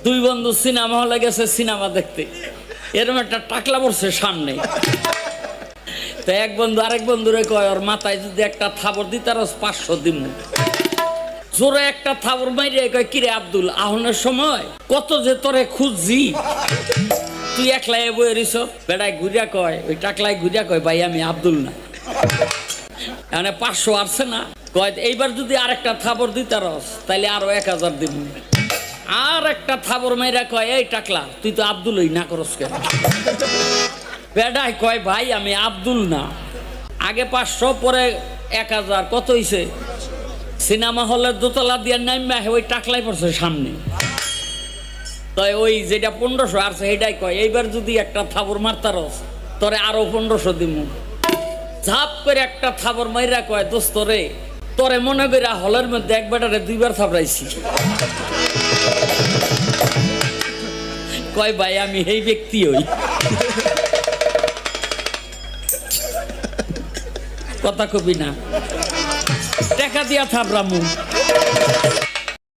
দুই বন্ধু সিনেমা হলে গেছে সিনেমা দেখতে, এরকম একটা টাকলা পড়ছে সামনে। তো এক বন্ধু আরেক বন্ধুরে কয়, ওর মাথায় যদি একটা থাবর দিতার 500 দিন। জোরে একটা থাবর মাইরে কয়, কিরে আব্দুল, আহনের সময় কত যে তোরে খুঁজছি, তুই একলাই বয়ে রিস। বেড়ায় ঘুরিয়া কয়, ওই টাকলায় ঘুরিয়া কয়, ভাই আমি আব্দুল না। মানে 500 আসছে না, কয় এইবার যদি আরেকটা থাবর দিতারস তাইলে আরো 1000 দিব। আর একটা থাবর মাইরা কয়, এই টাকলা তুই তো আব্দুলই না করস কেন? বেড়ায় কয়, ভাই আমি আব্দুল না, আগে 500 পরে 1000, কত হইছে? সিনেমা হলের দোতলা দিয়ে নাইমা ওই টাকলাই পড়ছে সামনে। তো ওই যেটা 1500 আসছে সেটাই কয়, এইবার যদি একটা থাবর মারতারস তোরে আরো 1500 দিব। ঝাপ করে একটা থাবর মাইরা কয়, দোস্ত রে, তোরে মনে কইরা হলের মধ্যে একবারে 2বার থাবড়াইছি। কয়, ভাই আমি এই ব্যক্তি হই। কথা কবি না, টাকা দিয়া থাবড়ামু।